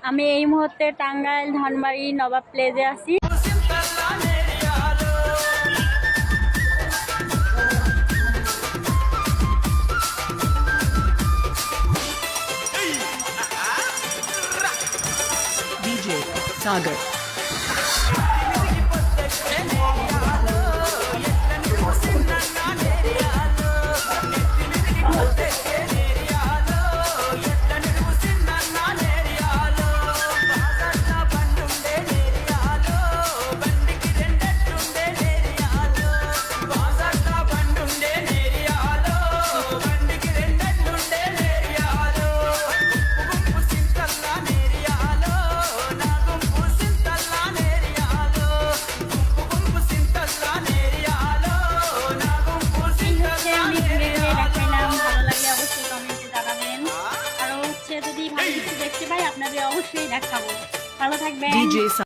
আমি এই মুহূর্তে টাঙ্গাইল ধনবাড়ি নবাব প্লেজে আছি। DJ Sagar. যদি ভালো কিছু দেখতে পাই আপনাদের অবশ্যই দেখাবো। ভালো থাকবেন।